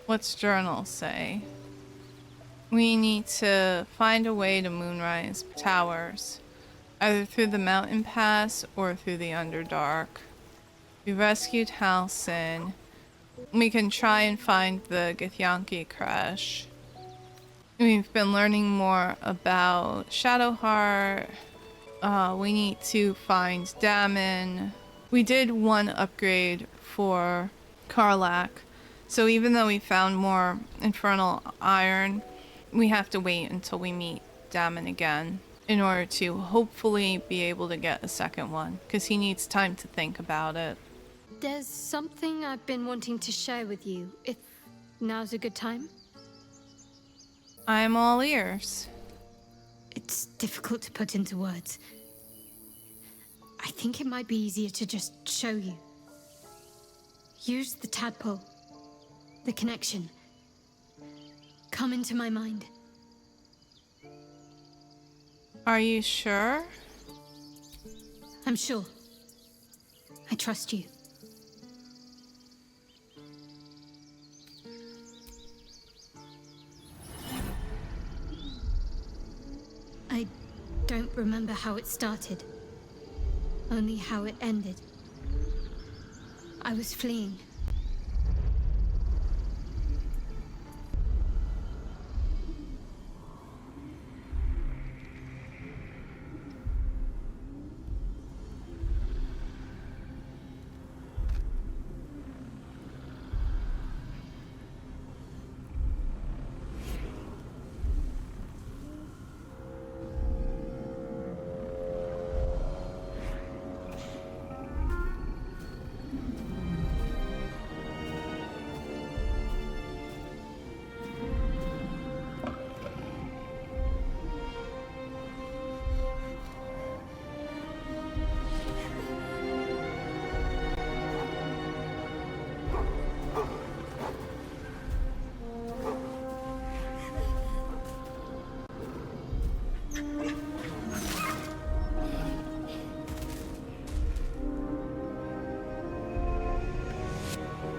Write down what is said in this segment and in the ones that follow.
What's journal say? We need to find a way to Moonrise Towers, either through the mountain pass or through the Underdark. We rescued Halsin. We can try and find the Githyanki crash. We've been learning more about Shadowheart. We need to find Dammon. We did one upgrade for Karlak, so even though we found more Infernal Iron, we have to wait until we meet Dammon again in order to hopefully be able to get a second one, because he needs time to think about it. There's something I've been wanting to share with you, if now's a good time. I'm all ears. It's difficult to put into words. I think it might be easier to just show you. Use the tadpole. The connection. Come into my mind. Are you sure? I'm sure. I trust you. I don't remember how it started. Only how it ended. I was fleeing.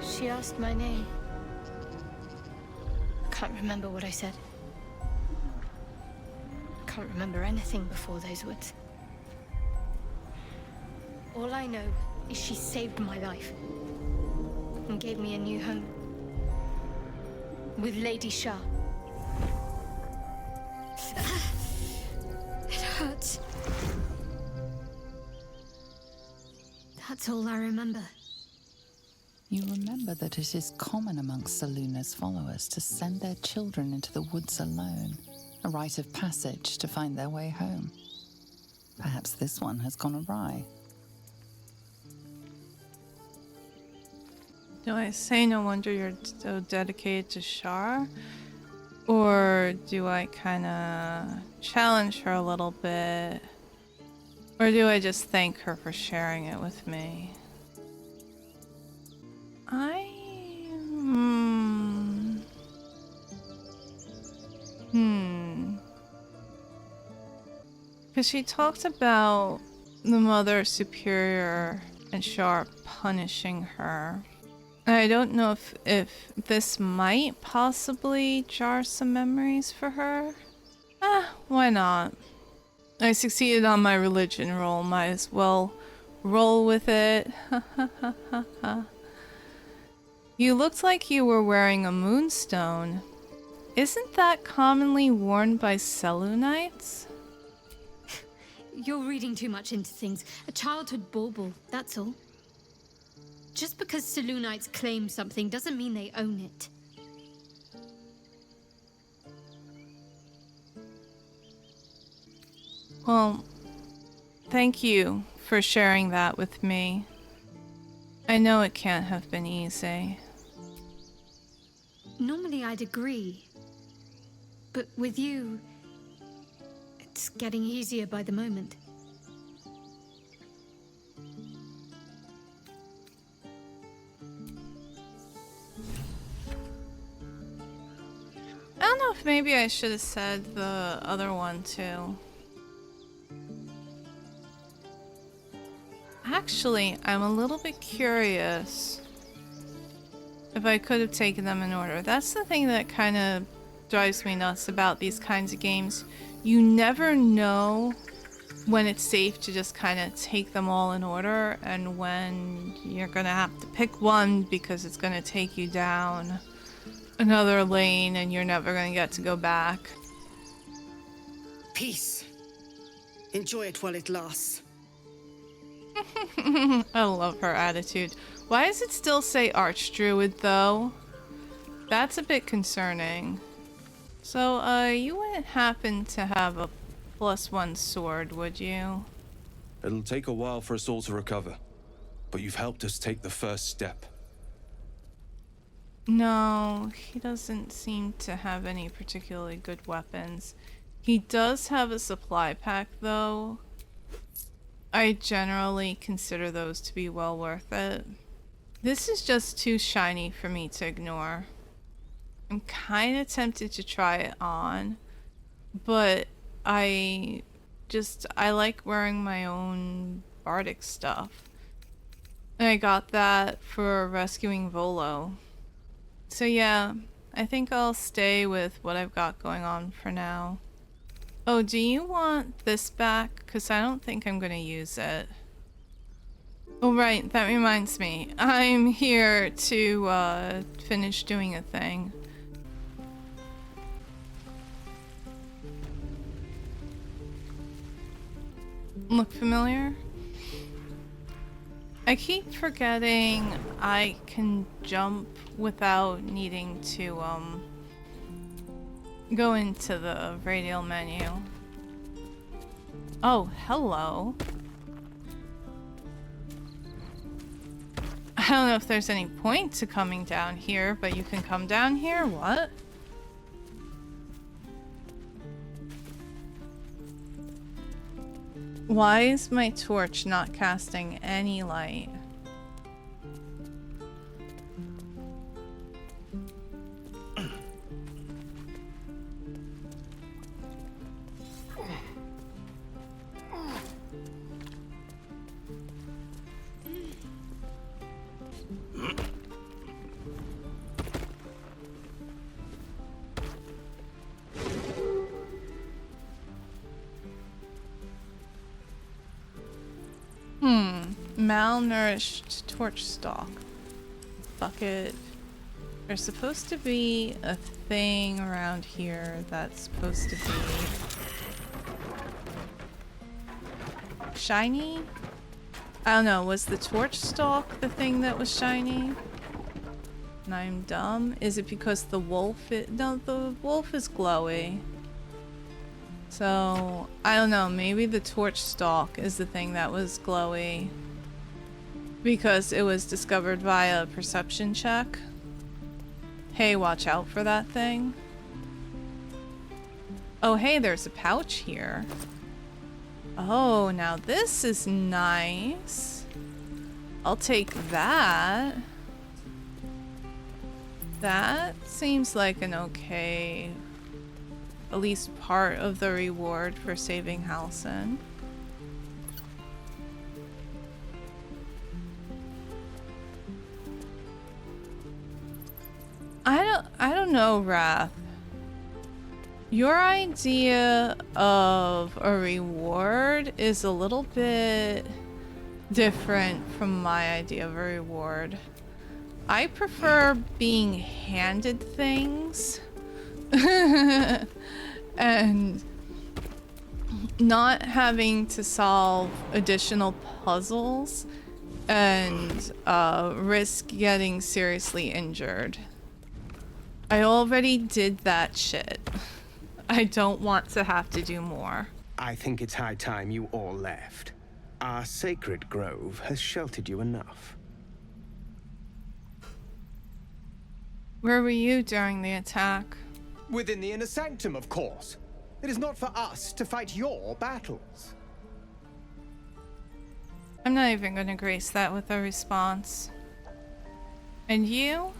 She asked my name. I can't remember what I said. I can't remember anything before those words. All I know is she saved my life and gave me a new home with Lady Shah. It hurts. That's all I remember. You remember that it is common amongst Seluna's followers to send their children into the woods alone, a rite of passage to find their way home. Perhaps this one has gone awry. Do I say no wonder you're so dedicated to Shar? Or do I kind of challenge her a little bit? Or do I just thank her for sharing it with me? Because she talked about the Mother Superior and Shar punishing her. I don't know if this might possibly jar some memories for her. Why not? I succeeded on my religion roll, might as well roll with it. You looked like you were wearing a moonstone. Isn't that commonly worn by Selûnites? You're reading too much into things. A childhood bauble, that's all. Just because Selûnites claim something doesn't mean they own it. Well, thank you for sharing that with me. I know it can't have been easy. Normally I'd agree. But with you, it's getting easier by the moment. I don't know if maybe I should have said the other one too. Actually, I'm a little bit curious. If I could have taken them in order. That's the thing that kind of drives me nuts about these kinds of games. You never know when it's safe to just kind of take them all in order and when you're gonna have to pick one because it's gonna take you down another lane and you're never gonna get to go back. Peace. Enjoy it while it lasts. I love her attitude. Why does it still say Archdruid though? That's a bit concerning. So, you wouldn't happen to have a +1 sword, would you? It'll take a while for us all to recover, but you've helped us take the first step. No, he doesn't seem to have any particularly good weapons. He does have a supply pack though. I generally consider those to be well worth it. This is just too shiny for me to ignore. I'm kind of tempted to try it on, but I like wearing my own bardic stuff. And I got that for rescuing Volo. So yeah, I think I'll stay with what I've got going on for now. Oh, do you want this back? Because I don't think I'm going to use it. Oh right, that reminds me. I'm here to finish doing a thing. Look familiar? I keep forgetting I can jump without needing to go into the radial menu. Oh, hello. I don't know if there's any point to coming down here, but you can come down here? What? Why is my torch not casting any light? Malnourished torch stalk. Bucket. There's supposed to be a thing around here that's supposed to be shiny? I don't know, was the torch stalk the thing that was shiny? And I'm dumb? Is it because the wolf no, the wolf is glowy. So, I don't know, maybe the torch stalk is the thing that was glowy because it was discovered via a perception check. Hey, watch out for that thing. Oh, hey, there's a pouch here. Oh, now this is nice. I'll take that. That seems like an okay, at least part of the reward for saving Halsin. I don't know, Wrath. Your idea of a reward is a little bit different from my idea of a reward. I prefer being handed things and not having to solve additional puzzles and risk getting seriously injured. I already did that shit. I don't want to have to do more. I think it's high time you all left. Our sacred grove has sheltered you enough. Where were you during the attack? Within the inner sanctum, of course. It is not for us to fight your battles. I'm not even going to grace that with a response. And you?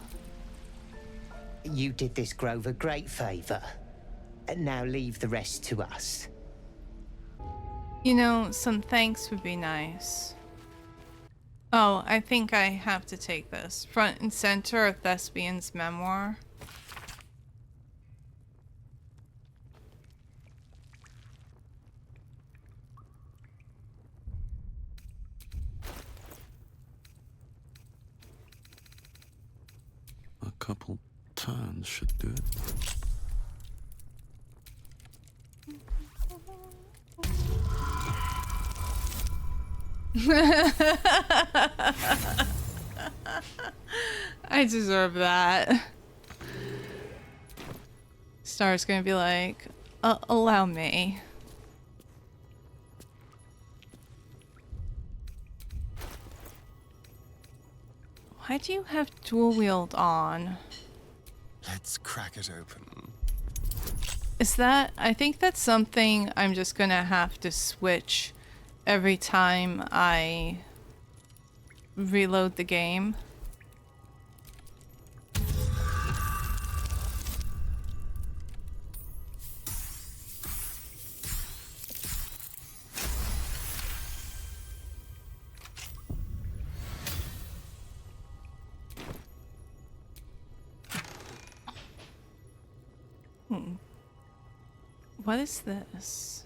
You did this grove a great favor. And now leave the rest to us. You know, some thanks would be nice. Oh, I think I have to take this. Front and center of Thespian's memoir. A couple turns should do it. I deserve that. Star's gonna be like, allow me. Why do you have dual wield on? Let's crack it open. Is that, I think that's something I'm just gonna have to switch every time I reload the game. What is this?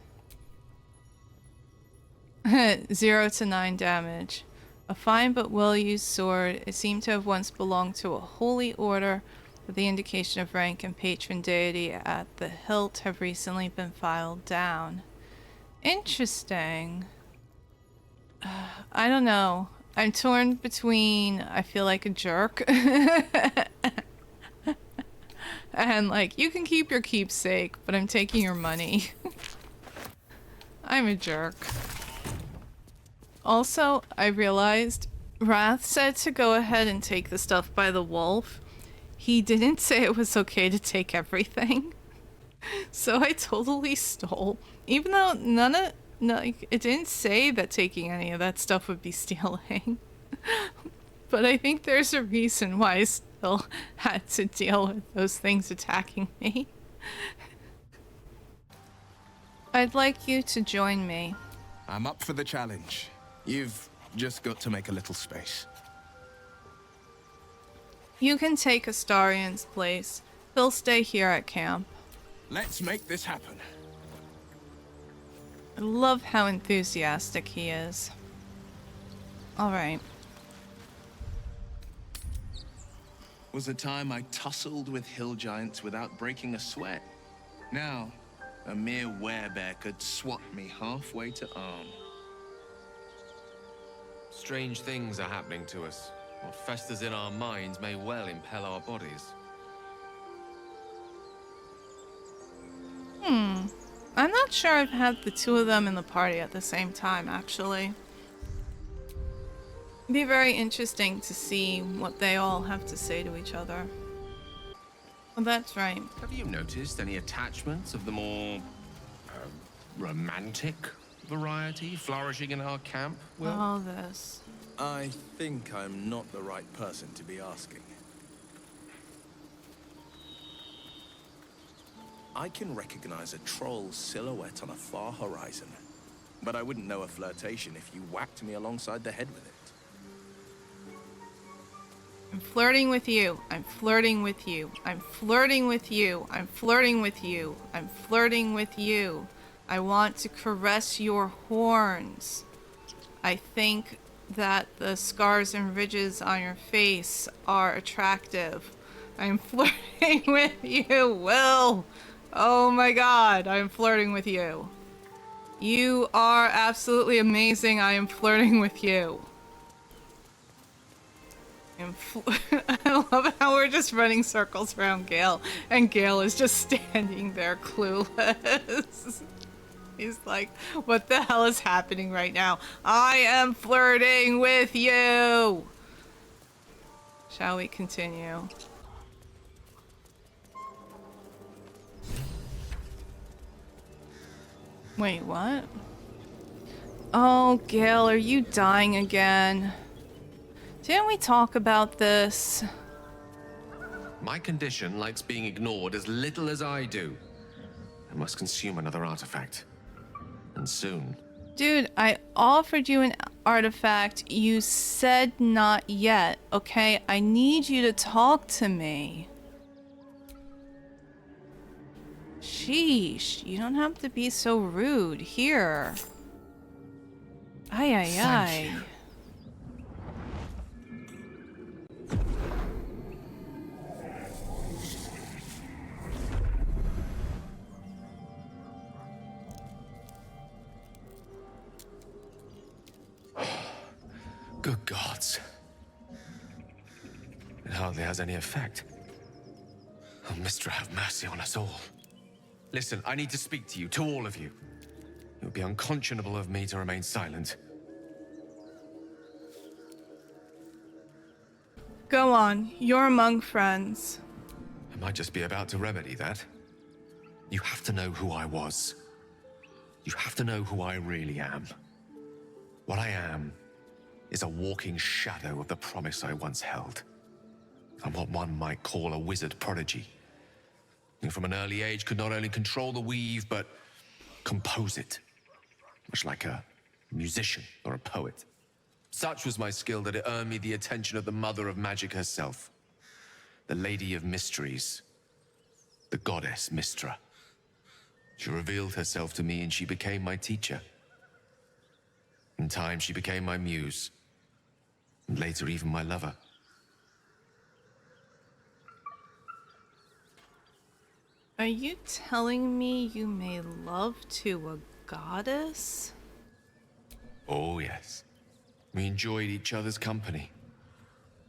0 to 9 damage. A fine but well-used sword. It seemed to have once belonged to a holy order, but the indication of rank and patron deity at the hilt have recently been filed down. Interesting. I don't know. I'm torn between I feel like a jerk and like, you can keep your keepsake, but I'm taking your money. I'm a jerk. Also, I realized Wrath said to go ahead and take the stuff by the wolf. He didn't say it was okay to take everything. So I totally stole. Even though it didn't say that taking any of that stuff would be stealing. But I think there's a reason why I still had to deal with those things attacking me. I'd like you to join me. I'm up for the challenge. You've just got to make a little space. You can take Astarian's place. He'll stay here at camp. Let's make this happen. I love how enthusiastic he is. Alright. Was a time I tussled with hill giants without breaking a sweat. Now, a mere werebear could swat me halfway to arm. Strange things are happening to us. What festers in our minds may well impel our bodies. I'm not sure I've had the two of them in the party at the same time, actually. It'd be very interesting to see what they all have to say to each other. Well, that's right. Have you noticed any attachments of the more romantic variety flourishing in our camp? Will? All this. I think I'm not the right person to be asking. I can recognize a troll's silhouette on a far horizon, but I wouldn't know a flirtation if you whacked me alongside the head with it. I'm flirting with you. I'm flirting with you. I'm flirting with you. I'm flirting with you. I'm flirting with you. I want to caress your horns. I think that the scars and ridges on your face are attractive. I'm flirting with you, Will. Oh my god, I'm flirting with you. You are absolutely amazing. I am flirting with you. I love how we're just running circles around Gale, and Gale is just standing there clueless. He's like, what the hell is happening right now? I am flirting with you! Shall we continue? Wait, what? Oh, Gale, are you dying again? Didn't we talk about this? My condition likes being ignored as little as I do. I must consume another artifact. And soon. Dude, I offered you an artifact. You said not yet, okay? I need you to talk to me. Sheesh, you don't have to be so rude. Here. Ay, ay, ay. Good gods. It hardly has any effect. Oh, Mistra, have mercy on us all. Listen, I need to speak to you, to all of you. It would be unconscionable of me to remain silent. Go on, you're among friends. I might just be about to remedy that. You have to know who I was. You have to know who I really am. What I am is a walking shadow of the promise I once held. I'm what one might call a wizard prodigy. Who from an early age could not only control the weave, but compose it. Much like a musician or a poet. Such was my skill that it earned me the attention of the mother of magic herself. The Lady of Mysteries. The goddess Mistra. She revealed herself to me and she became my teacher. In time, she became my muse. And later, even my lover. Are you telling me you made love to a goddess? Oh, yes. We enjoyed each other's company.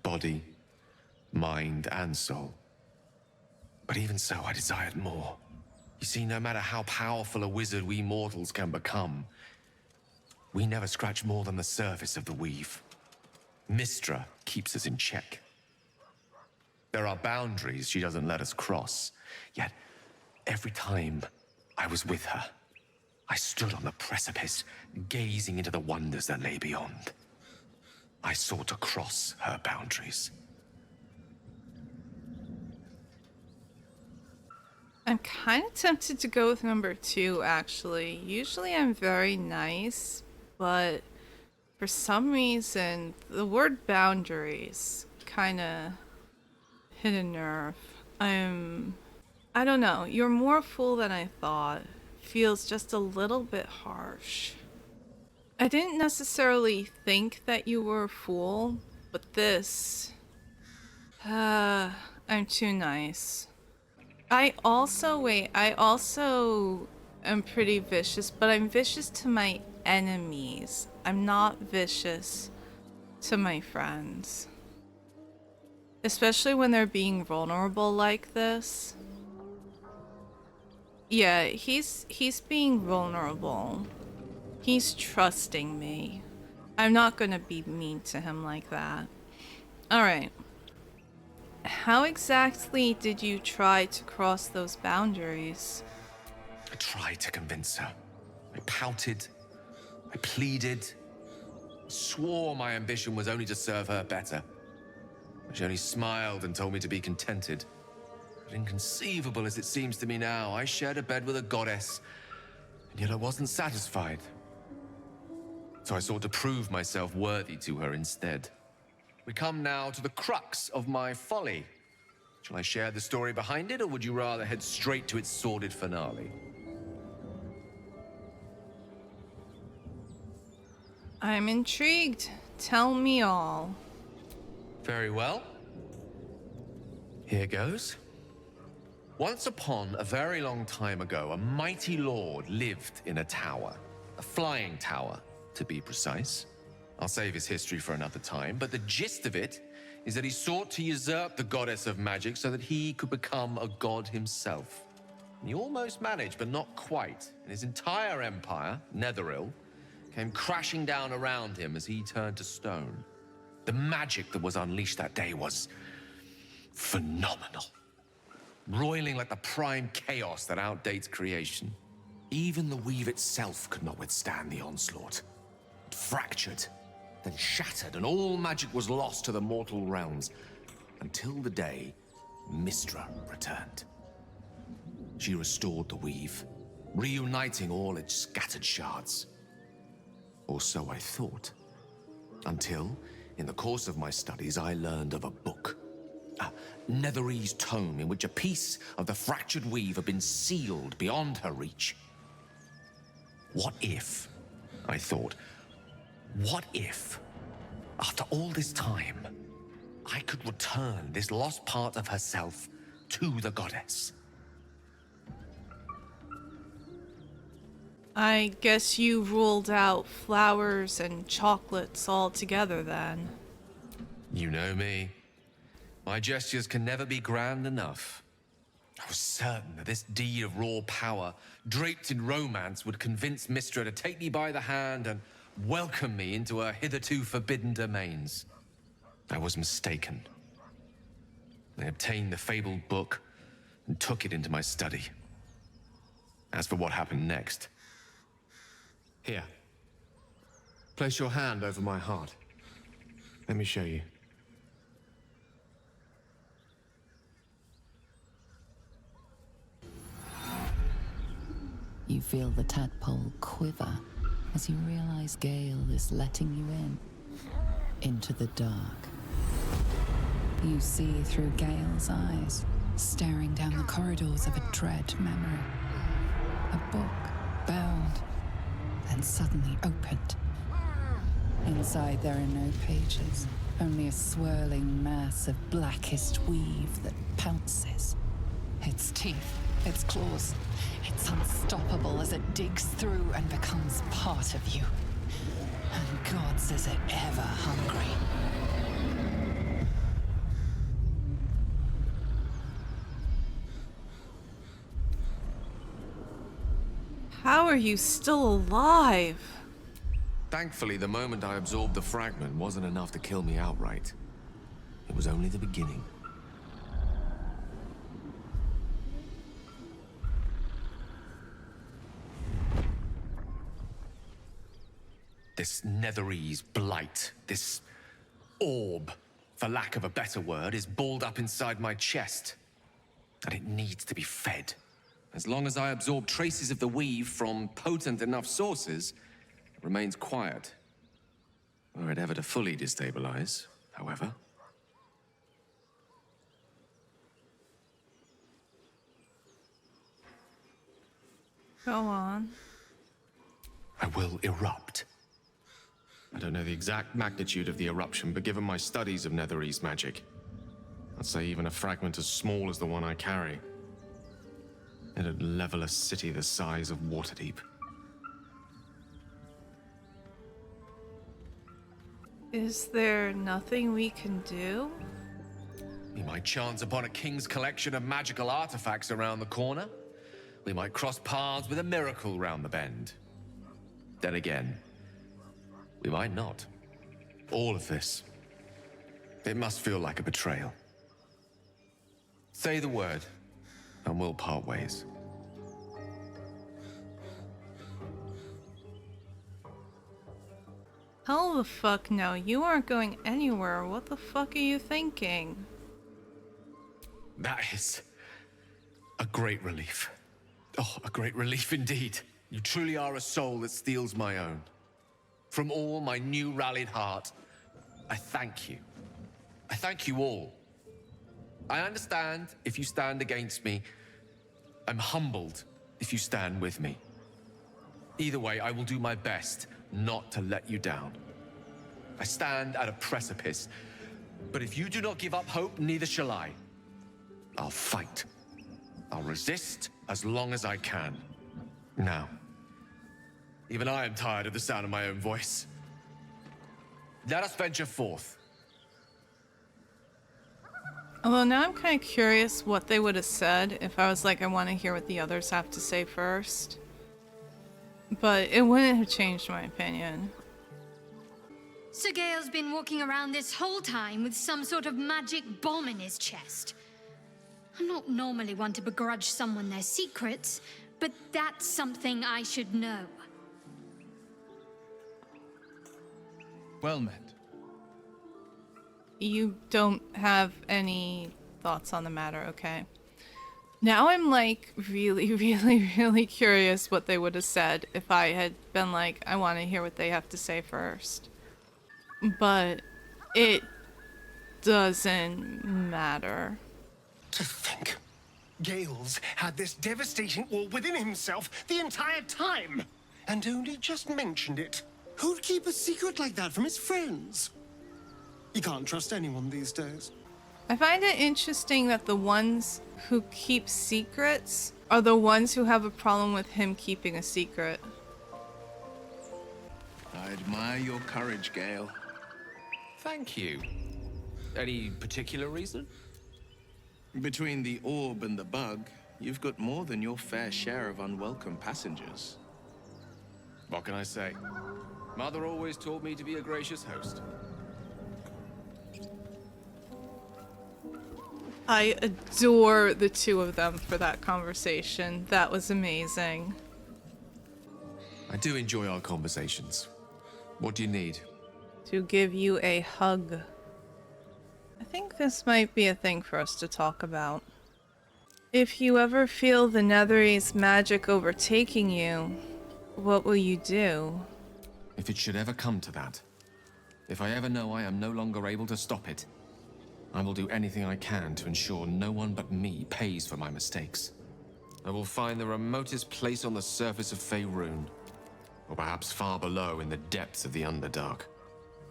Body, mind, and soul. But even so, I desired more. You see, no matter how powerful a wizard we mortals can become, we never scratch more than the surface of the weave. Mistra keeps us in check. There are boundaries she doesn't let us cross, yet every time I was with her, I stood on the precipice, gazing into the wonders that lay beyond. I sought to cross her boundaries. I'm kind of tempted to go with number 2, actually. Usually I'm very nice, but for some reason, the word boundaries kind of hit a nerve. I don't know, you're more a fool than I thought. Feels just a little bit harsh. I didn't necessarily think that you were a fool, but this... I'm too nice. I also am pretty vicious, but I'm vicious to my enemies. I'm not vicious to my friends. Especially when they're being vulnerable like this. Yeah, he's being vulnerable. He's trusting me. I'm not gonna be mean to him like that. Alright. How exactly did you try to cross those boundaries? I tried to convince her. I pouted. I pleaded. Swore my ambition was only to serve her better. She only smiled and told me to be contented. But inconceivable as it seems to me now, I shared a bed with a goddess, and yet I wasn't satisfied. So I sought to prove myself worthy to her instead. We come now to the crux of my folly. Shall I share the story behind it, or would you rather head straight to its sordid finale? I'm intrigued. Tell me all. Very well. Here goes. Once upon a very long time ago, a mighty lord lived in a tower. A flying tower, to be precise. I'll save his history for another time, but the gist of it is that he sought to usurp the goddess of magic so that he could become a god himself. And he almost managed, but not quite. And his entire empire, Netheril, came crashing down around him as he turned to stone. The magic that was unleashed that day was phenomenal. Roiling like the prime chaos that outdates creation. Even the weave itself could not withstand the onslaught. It fractured, then shattered, and all magic was lost to the mortal realms, until the day Mistra returned. She restored the weave, reuniting all its scattered shards. Or so I thought. Until, in the course of my studies, I learned of a book. A Netherese tome in which a piece of the fractured weave had been sealed beyond her reach. What if, I thought, what if, after all this time, I could return this lost part of herself to the goddess? I guess you ruled out flowers and chocolates altogether then. You know me. My gestures can never be grand enough. I was certain that this deed of raw power, draped in romance, would convince Mistra to take me by the hand and welcome me into her hitherto forbidden domains. I was mistaken. I obtained the fabled book and took it into my study. As for what happened next... Here. Place your hand over my heart. Let me show you. You feel the tadpole quiver as you realize Gale is letting you into the dark. You see through Gale's eyes, staring down the corridors of a dread memory. A book bound and suddenly opened. Inside there are no pages, only a swirling mass of blackest weave that pounces. Its teeth, its claws, it's unstoppable as it digs through and becomes part of you. And God says it ever hungry. How are you still alive? Thankfully, the moment I absorbed the fragment wasn't enough to kill me outright. It was only the beginning. This Netherese blight, this orb, for lack of a better word, is balled up inside my chest. And it needs to be fed. As long as I absorb traces of the weave from potent enough sources, it remains quiet. Were it ever to fully destabilize, however. Go on. I will erupt. I don't know the exact magnitude of the eruption, but given my studies of Netherese magic, I'd say even a fragment as small as the one I carry, it'd level a city the size of Waterdeep. Is there nothing we can do? We might chance upon a king's collection of magical artifacts around the corner. We might cross paths with a miracle round the bend. Then again, we might not. All of this, it must feel like a betrayal. Say the word, and we'll part ways. Hell the fuck no, you aren't going anywhere. What the fuck are you thinking? That is a great relief. Oh, a great relief indeed. You truly are a soul that steals my own. From all my new rallied heart, I thank you. I thank you all. I understand if you stand against me. I'm humbled if you stand with me. Either way, I will do my best not to let you down. I stand at a precipice, but if you do not give up hope, neither shall I. I'll fight. I'll resist as long as I can. Now, even I am tired of the sound of my own voice. Let us venture forth. Although now I'm kind of curious what they would have said if I was like, I want to hear what the others have to say first. But it wouldn't have changed my opinion. Sir Gale's been walking around this whole time with some sort of magic bomb in his chest. I'm not normally one to begrudge someone their secrets, but that's something I should know. Well met. You don't have any thoughts on the matter, okay? Now I'm like really, really, really curious what they would have said if I had been like, I want to hear what they have to say first. but it doesn't matter. To think, Gales had this devastating all within himself the entire time, and only just mentioned it. Who'd keep a secret like that from his friends? You can't trust anyone these days. I find it interesting that the ones who keep secrets are the ones who have a problem with him keeping a secret. I admire your courage, Gale. Thank you. Any particular reason? Between the orb and the bug, you've got more than your fair share of unwelcome passengers. What can I say? Mother always taught me to be a gracious host. I adore the two of them for that conversation. That was amazing. I do enjoy our conversations. What do you need? To give you a hug. I think this might be a thing for us to talk about. If you ever feel the Netherese magic overtaking you, what will you do? If it should ever come to that, if I ever know I am no longer able to stop it, I will do anything I can to ensure no one but me pays for my mistakes. I will find the remotest place on the surface of Faerun, or perhaps far below in the depths of the Underdark.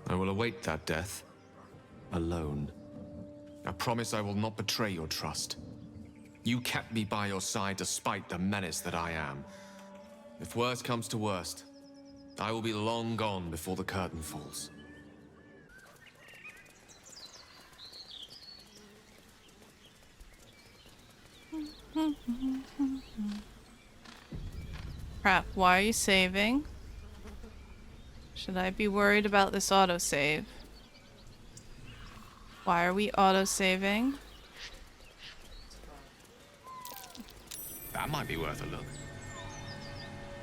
I will await that death, alone. I promise I will not betray your trust. You kept me by your side despite the menace that I am. If worst comes to worst, I will be long gone before the curtain falls. Crap, why are you saving? Should I be worried about this autosave? Why are we autosaving? That might be worth a look.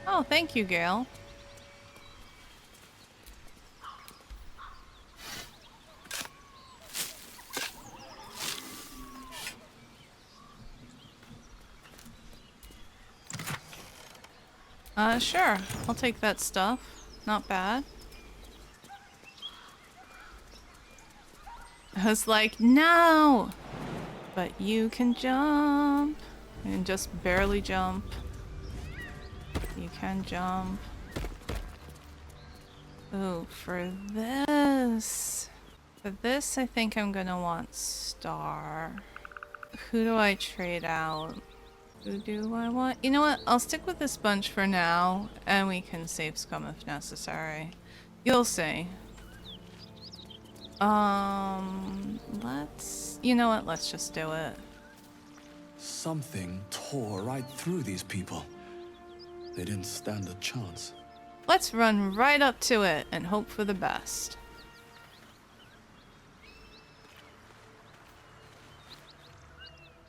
Oh, thank you, Gale. Sure. I'll take that stuff. Not bad. I was like, no! But you can jump. You can just barely jump. You can jump. Oh, for this. For this, I think I'm gonna want Star. Who do I trade out? Who do I want? You know what? I'll stick with this bunch for now, and we can save scum if necessary. You'll see. Let's... You know what? Let's just do it. Something tore right through these people. They didn't stand a chance. Let's run right up to it and hope for the best.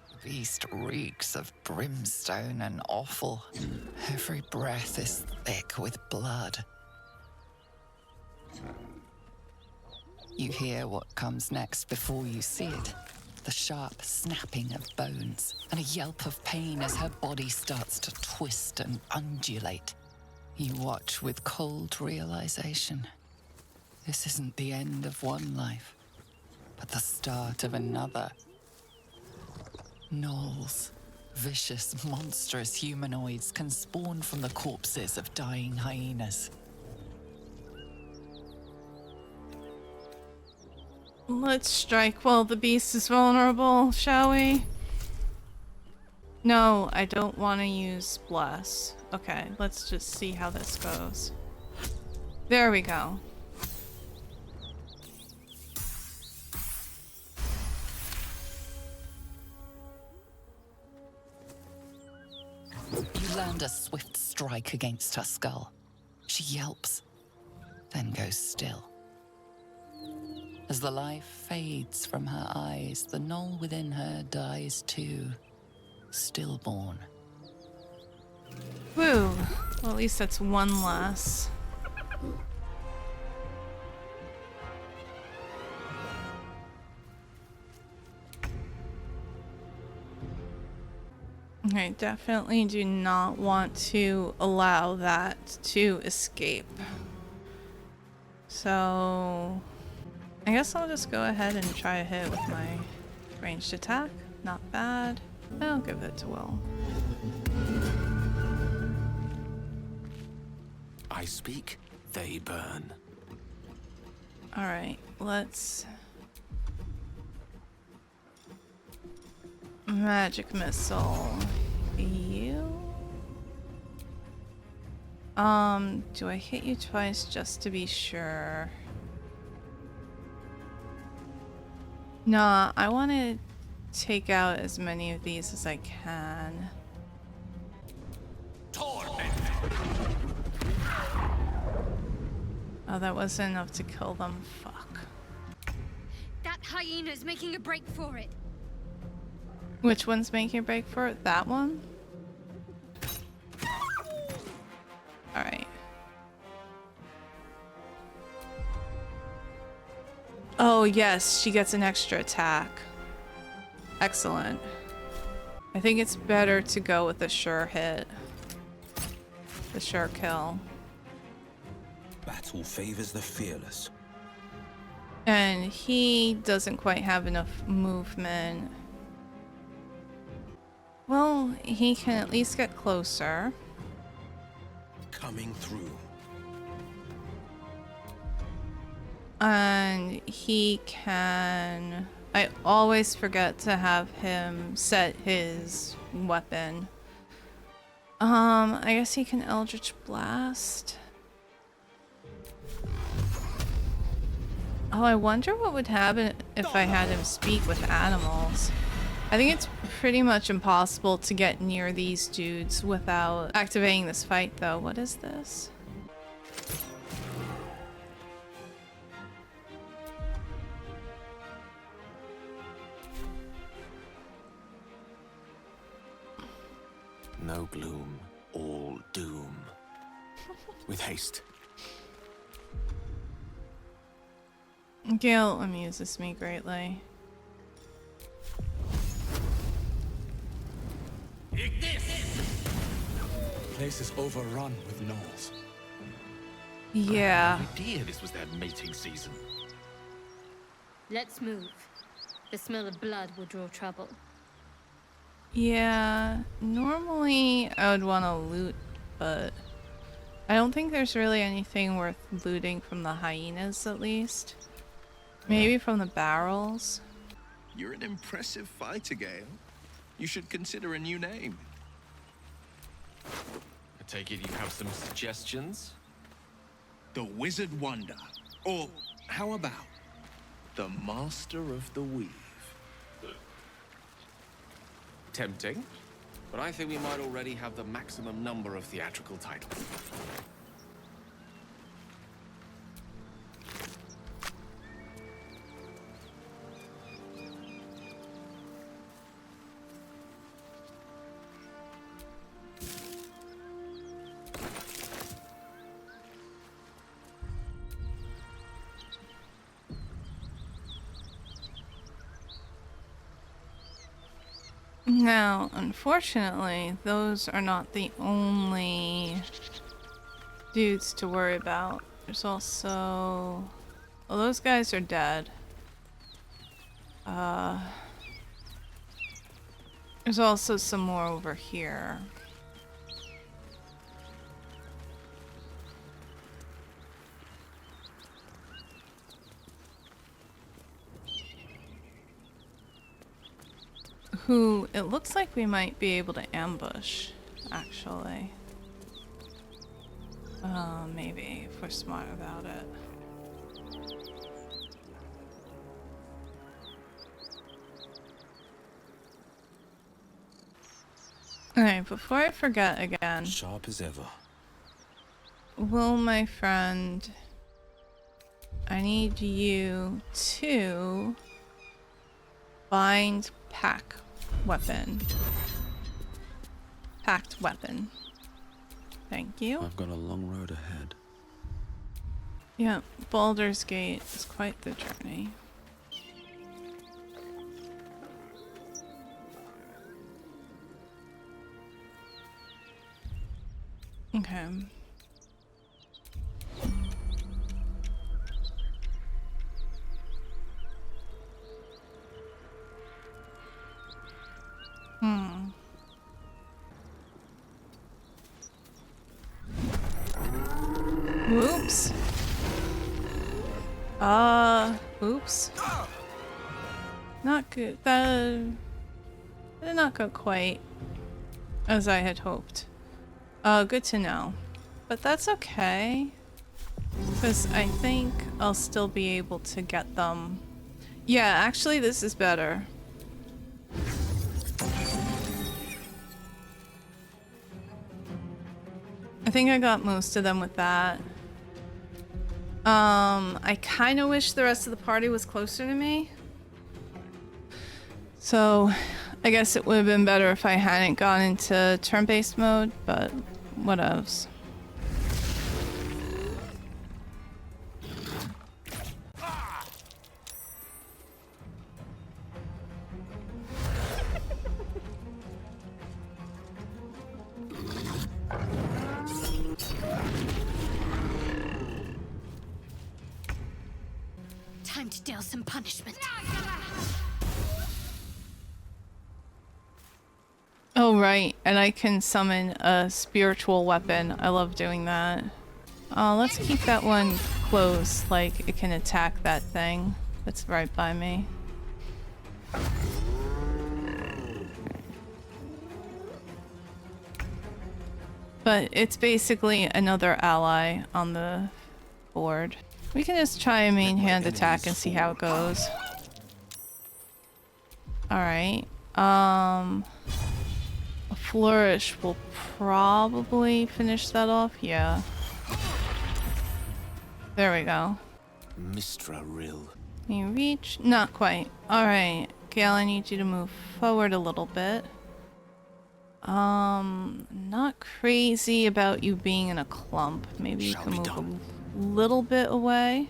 The beast reeks of brimstone and offal. Every breath is thick with blood. You hear what comes next before you see it. The sharp snapping of bones, and a yelp of pain as her body starts to twist and undulate. You watch with cold realization. This isn't the end of one life, but the start of another. Gnolls, vicious, monstrous humanoids can spawn from the corpses of dying hyenas. Let's strike while the beast is vulnerable, shall we? No, I don't want to use Bless. Okay, let's just see how this goes. There we go. You land a swift strike against her skull. She yelps, then goes still. As the life fades from her eyes, the gnoll within her dies too, stillborn. Woo! Well, at least that's one less. I definitely do not want to allow that to escape. So I guess I'll just go ahead and try a hit with my ranged attack. Not bad. I'll give it to Will. I speak, they burn. Alright, let's... Magic missile. You? Do I hit you twice just to be sure? Nah, I want to take out as many of these as I can. Oh, that wasn't enough to kill them. Fuck. That hyena's making a break for it. Which one's making a break for it? That one? Alright. Oh, yes, she gets an extra attack. Excellent. I think it's better to go with the sure hit. The sure kill. Battle favors the fearless. And he doesn't quite have enough movement. Well, he can at least get closer. Coming through. And he can... I always forget to have him set his weapon. I guess he can Eldritch Blast. Oh, I wonder what would happen if I had him speak with animals. I think it's pretty much impossible to get near these dudes without activating this fight, though. What is this? No gloom, all doom. With haste. Gale amuses me greatly. Place is overrun with gnolls. Yeah. I had no idea this was their mating season. Let's move. The smell of blood will draw trouble. Yeah, normally I would want to loot, but I don't think there's really anything worth looting from the hyenas, at least. Maybe from the barrels. You're an impressive fighter, Gale. You should consider a new name. I take it you have some suggestions? The Wizard Wonder. Or how about the Master of the Weave? Tempting, but I think we might already have the maximum number of theatrical titles. Now, unfortunately, those are not the only dudes to worry about. There's also... Well, those guys are dead. There's also some more over here. Who it looks like we might be able to ambush, actually. Maybe, if we're smart about it. Alright, before I forget again. Sharp as ever. Will, my friend, I need you to bind pack weapon. Packed weapon. Thank you. I've got a long road ahead. Yeah, Baldur's Gate is quite the journey. Okay. Oops. Not good. That did not go quite as I had hoped. Good to know. But that's okay. Because I think I'll still be able to get them. Yeah, actually this is better. I think I got most of them with that. I kind of wish the rest of the party was closer to me. So, I guess it would have been better if I hadn't gone into turn-based mode, but whatevs. Time to deal some punishment. Oh, right. And I can summon a spiritual weapon. I love doing that. Let's keep that one close, like it can attack that thing that's right by me. But it's basically another ally on the board. We can just try a main hand attack and see how it goes. Alright. A flourish will probably finish that off. Yeah. There we go. Mistra Rill. Can you reach? Not quite. Alright. Gale, I need you to move forward a little bit. Not crazy about you being in a clump. Maybe you can move a little bit away.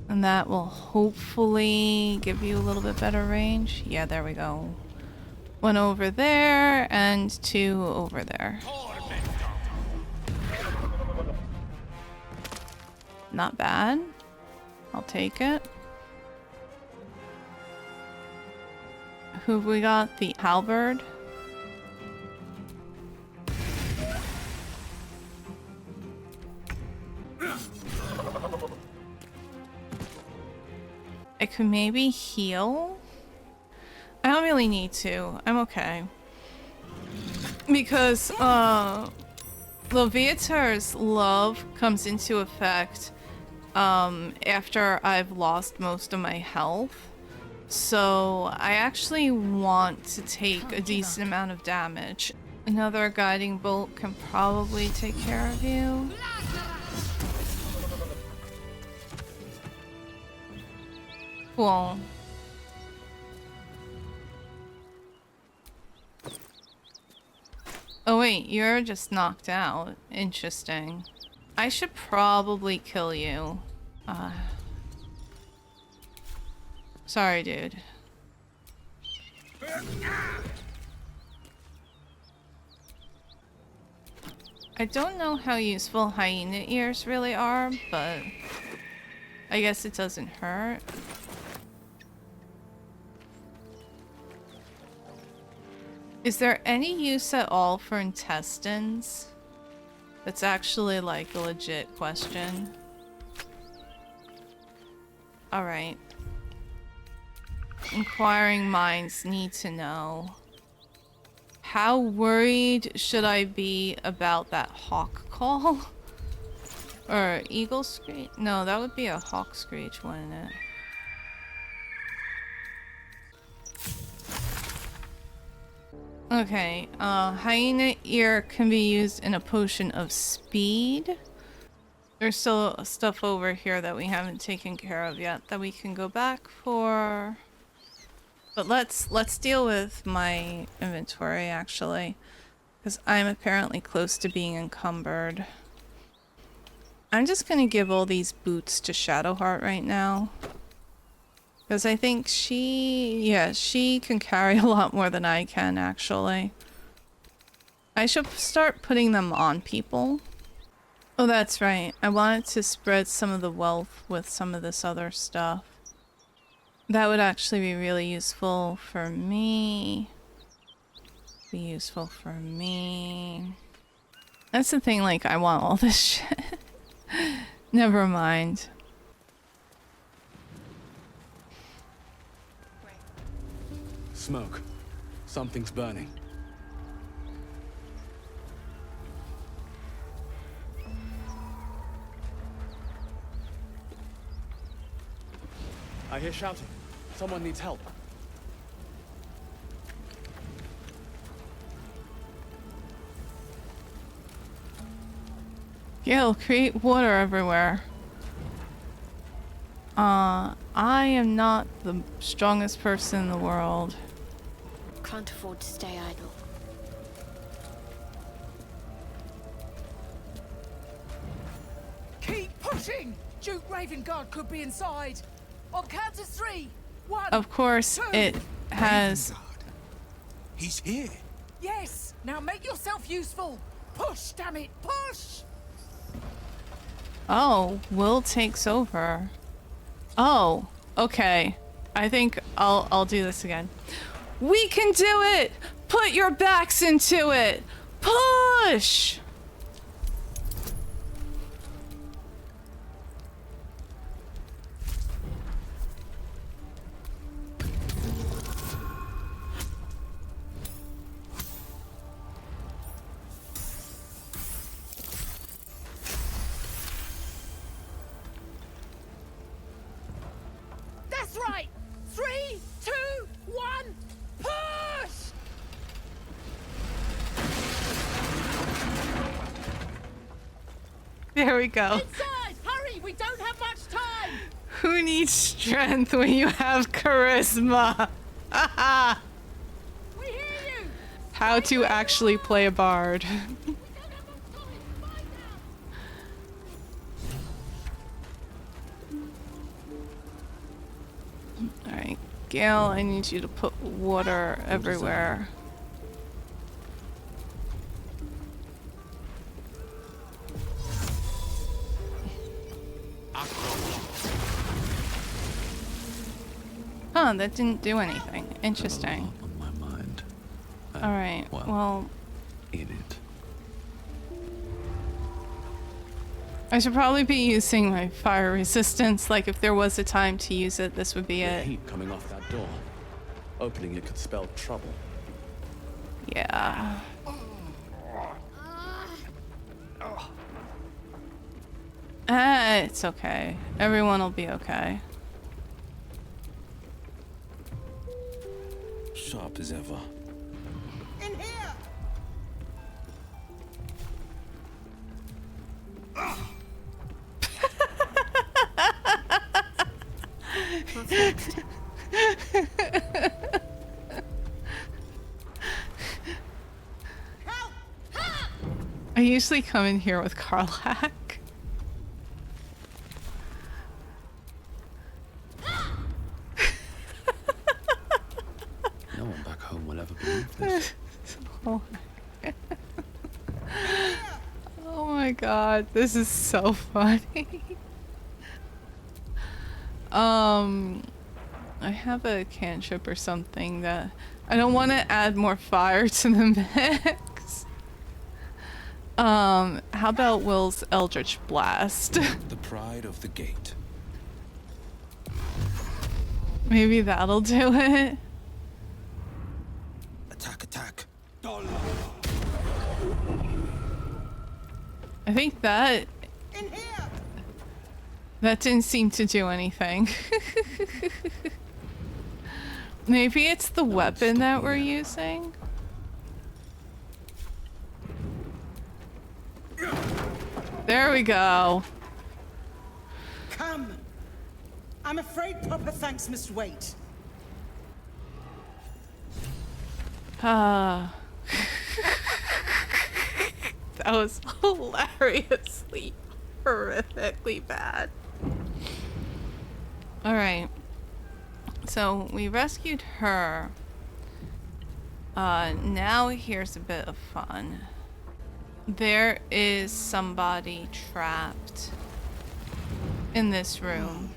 And that will hopefully give you a little bit better range. Yeah, there we go. One over there and two over there. Not bad. I'll take it. Who have we got? The halberd. I could maybe heal. I don't really need to. I'm okay. Because Leviatar's love comes into effect after I've lost most of my health. So I actually want to take a decent amount of damage. Another guiding bolt can probably take care of you. Cool. Oh wait, you're just knocked out. Interesting. I should probably kill you. Sorry, dude. I don't know how useful hyena ears really are, but I guess it doesn't hurt. Is there any use at all for intestines? That's actually like a legit question. Alright. Inquiring minds need to know. How worried should I be about that hawk call? Or eagle screech? No, that would be a hawk screech, wouldn't it? Okay, hyena ear can be used in a potion of speed. There's still stuff over here that we haven't taken care of yet that we can go back for. But let's deal with my inventory actually, because I'm apparently close to being encumbered. I'm just gonna give all these boots to Shadowheart right now. Because I think she can carry a lot more than I can, actually. I should start putting them on people. Oh, that's right. I wanted to spread some of the wealth with some of this other stuff. That would actually be really useful for me. Be useful for me. That's the thing, like, I want all this shit. Never mind. smoke. Something's burning. I hear shouting. Someone needs help. Gil, create water everywhere. I am not the strongest person in the world. Can't afford to stay idle. Keep pushing! Duke Ravengard could be inside. On count of 3. 1. Of course, 2. it has. He's here. Yes. Now make yourself useful. Push, damn it, push! Oh, Will takes over. Oh, okay. I think I'll do this again. We can do it! Put your backs into it! Push! That's right! 3, 2, 1, push! There we go. Inside! Hurry! We don't have much time! Who needs strength when you have charisma? We hear you! How to actually play a bard. Alright, Gale, I need you to put water everywhere. Huh, that didn't do anything. Interesting. On my mind. Alright, well... In it. I should probably be using my fire resistance. Like, if there was a time to use it, this would be The it. heat coming off that door. Opening it could spell trouble. Yeah. It's okay. Everyone will be okay. Sharp as ever. In here! I usually come in here with Karlak. No one back home will ever believe this. Oh. Oh my god, this is so funny. I have a cantrip or something that I don't want to add more fire to the mix. How about Will's Eldritch Blast? The pride of the gate. Maybe that'll do it. Attack, attack. I think that didn't seem to do anything. Maybe it's the weapon that we're using. There we go. Come! I'm afraid proper thanks must wait. That was hilariously, horrifically bad. Alright. So, we rescued her. Now here's a bit of fun. There is somebody trapped in this room.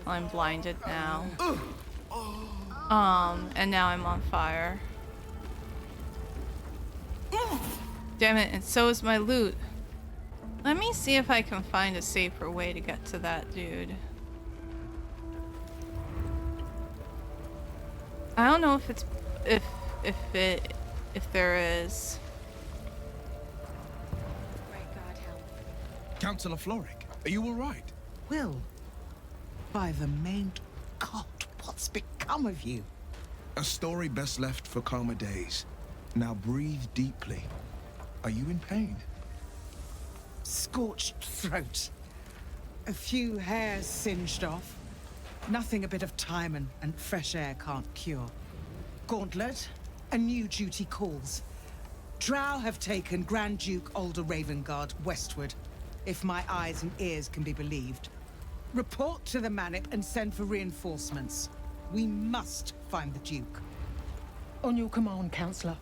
I'm blinded now. And now I'm on fire. Damn it, and so is my loot. Let me see if I can find a safer way to get to that dude. I don't know if it's if there is. Councillor Floric, are you all right? Will, by the main God, what's become of you? A story best left for calmer days. Now breathe deeply. Are you in pain? Scorched throat. A few hairs singed off. Nothing a bit of time and fresh air can't cure. Gauntlet, a new duty calls. Drow have taken Grand Duke Alder Ravengard westward, if my eyes and ears can be believed. Report to the Manic and send for reinforcements. We must find the Duke. On your command, Councillor.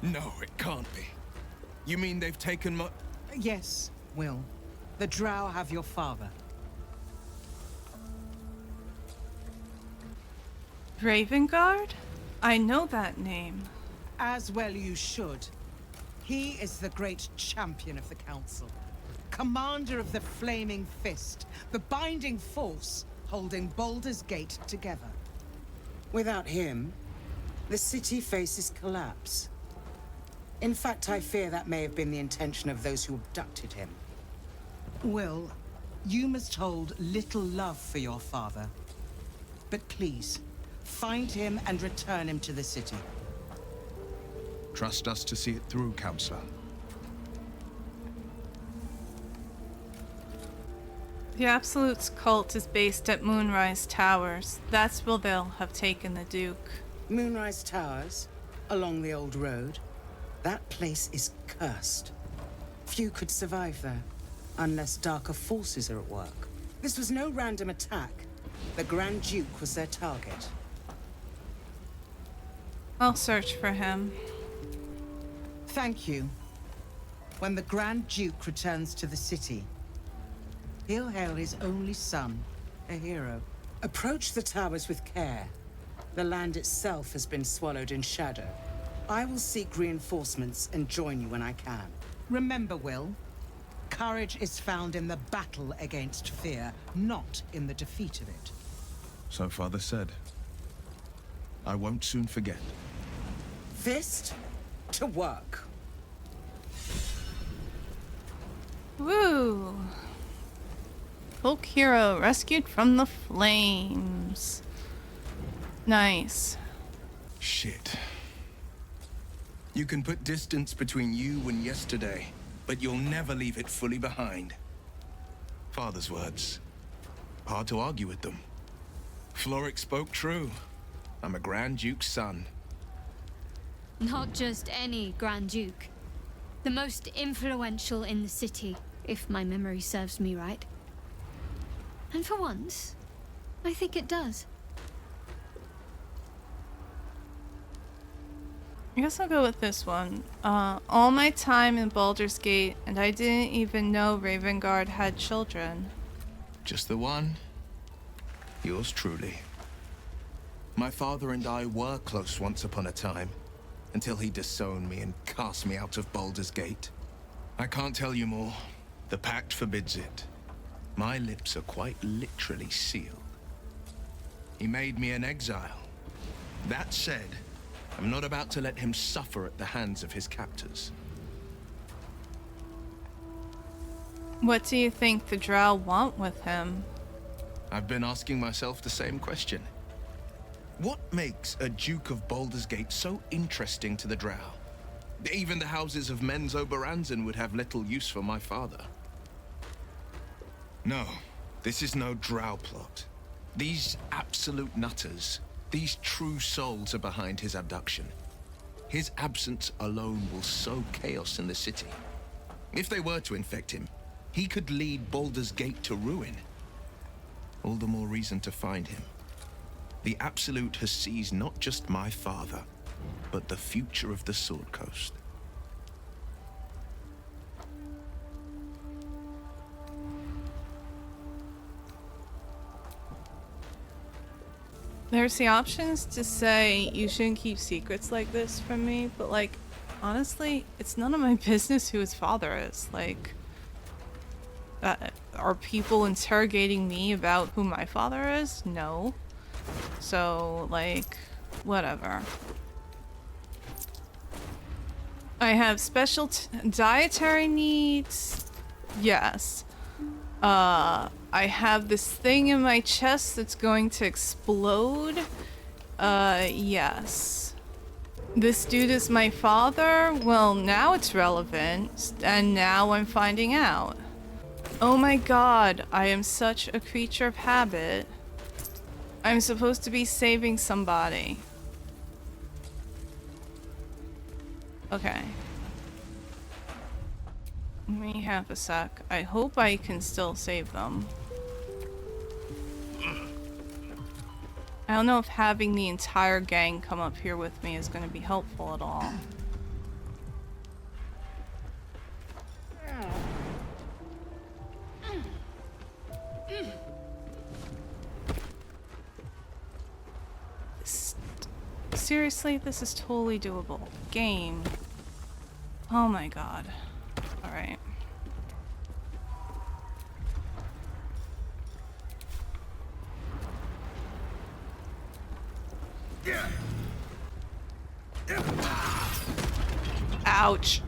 No, it can't be. You mean they've taken my... Yes, Will. The Drow have your father. Ravengard? I know that name. As well you should. He is the great champion of the Council. Commander of the Flaming Fist, the binding force holding Baldur's Gate together. Without him, the city faces collapse. In fact, I fear that may have been the intention of those who abducted him. Will, you must hold little love for your father. But please, find him and return him to the city. Trust us to see it through, Councillor. The Absolute's cult is based at Moonrise Towers. That's where they'll have taken the Duke. Moonrise Towers, along the old road. That place is cursed. Few could survive there, unless darker forces are at work. This was no random attack. The Grand Duke was their target. I'll search for him. Thank you. When the Grand Duke returns to the city, he'll hail his only son, a hero. Approach the towers with care. The land itself has been swallowed in shadow. I will seek reinforcements and join you when I can. Remember, Will, courage is found in the battle against fear, not in the defeat of it. So Father said. I won't soon forget. Fist to work. Woo! Folk hero rescued from the flames. Nice. Shit. You can put distance between you and yesterday, but you'll never leave it fully behind. Father's words. Hard to argue with them. Floric spoke true. I'm a Grand Duke's son. Not just any Grand Duke. The most influential in the city, if my memory serves me right. And for once, I think it does. I guess I'll go with this one. All my time in Baldur's Gate, and I didn't even know Ravengard had children. Just the one. Yours truly. My father and I were close once upon a time, until he disowned me and cast me out of Baldur's Gate. I can't tell you more. The pact forbids it. My lips are quite literally sealed. He made me an exile. That said, I'm not about to let him suffer at the hands of his captors. What do you think the Drow want with him? I've been asking myself the same question. What makes a Duke of Baldur's Gate so interesting to the Drow? Even the houses of Men's Oberanzen would have little use for my father. No, this is no Drow plot. These absolute nutters, these true souls are behind his abduction. His absence alone will sow chaos in the city. If they were to infect him, he could lead Baldur's Gate to ruin. All the more reason to find him. The Absolute has seized not just my father, but the future of the Sword Coast. There's the options to say you shouldn't keep secrets like this from me, but like, honestly, it's none of my business who his father is. Like, are people interrogating me about who my father is? No. So, like, whatever. I have special dietary needs. Yes. I have this thing in my chest that's going to explode. Yes. This dude is my father? Well, now it's relevant, and now I'm finding out. Oh my god, I am such a creature of habit. I'm supposed to be saving somebody. Okay. Give me half a sec. I hope I can still save them. I don't know if having the entire gang come up here with me is going to be helpful at all. Seriously, this is totally doable. Game. Oh my god. Alright. Ouch.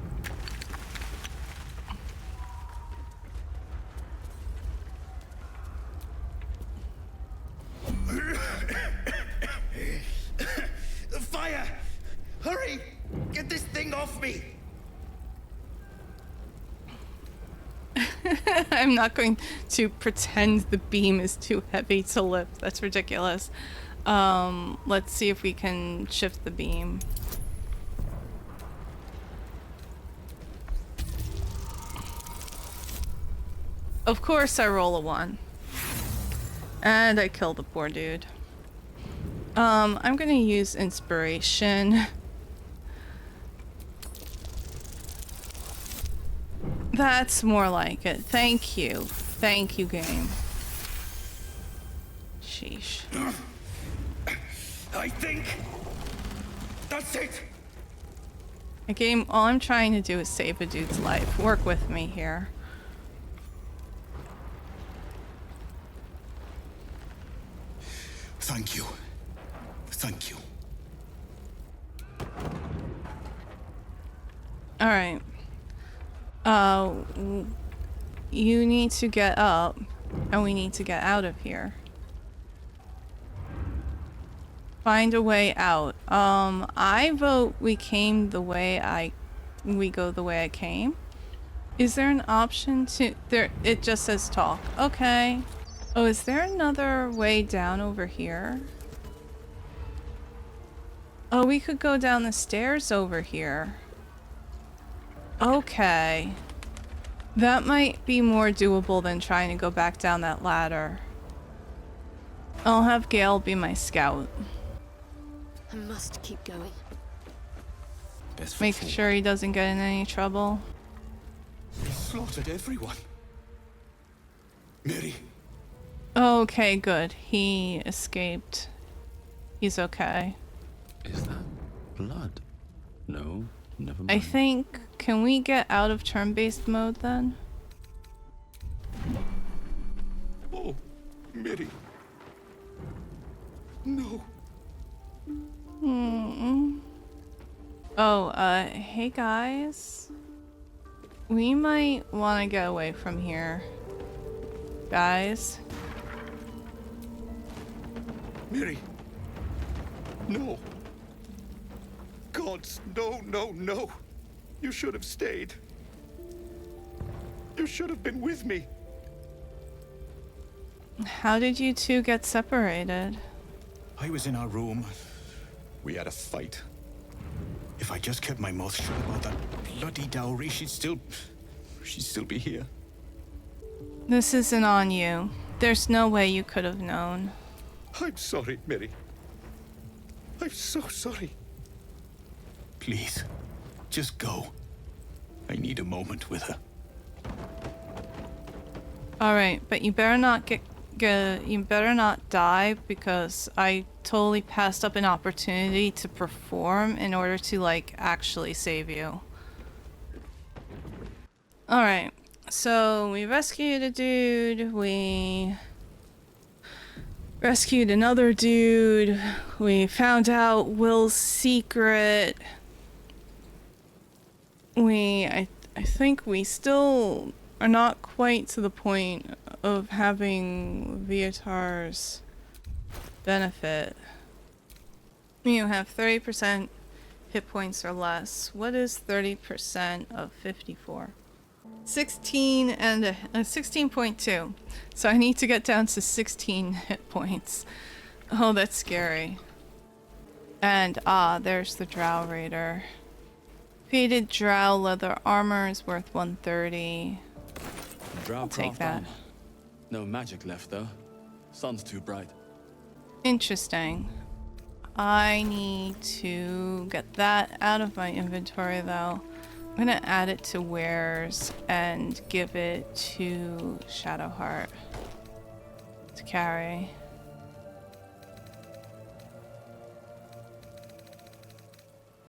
Fire! Hurry! Get this thing off me! I'm not going to pretend the beam is too heavy to lift. That's ridiculous. Let's see if we can shift the beam. Of course I roll a 1. And I kill the poor dude. I'm gonna use inspiration. That's more like it. Thank you. Thank you, game. Sheesh. I think that's it. A game, all I'm trying to do is save a dude's life. Work with me here. Thank you. Thank you. Alright. You need to get up, and we need to get out of here. Find a way out. I vote we came the way we go the way I came. Is there an option to, there, it just says talk. Okay. Oh, is there another way down over here? Oh, we could go down the stairs over here. Okay. That might be more doable than trying to go back down that ladder. I'll have Gale be my scout. I must keep going. Make sure he doesn't get in any trouble. They slaughtered everyone. Mary. Okay, good. He escaped. He's okay. Is that blood? No, never mind. I think... Can we get out of turn-based mode then? Oh, Mary. No. Oh, hey guys. We might want to get away from here. Guys. Mary. No. Gods, no, no, no. You should have stayed. You should have been with me. How did you two get separated? I was in our room. We had a fight. If I just kept my mouth shut about that bloody dowry, she'd still be here. This isn't on you. There's no way you could have known. I'm sorry, Mary. I'm so sorry. Please, just go. I need a moment with her. Alright, but you better not you better not die, because I totally passed up an opportunity to perform in order to, like, actually save you. Alright, so we rescued a dude, we rescued another dude. We found out Will's secret. I think we still are not quite to the point of having Viatar's benefit. You have 30% hit points or less. What is 30% of 54? 16 and 16.2. So I need to get down to 16 hit points. Oh, that's scary. And there's the Drow Raider. Faded Drow leather armor is worth 130. Drow I'll take that. No magic left though. Sun's too bright. Interesting. I need to get that out of my inventory though. I'm gonna add it to wares and give it to Shadowheart to carry.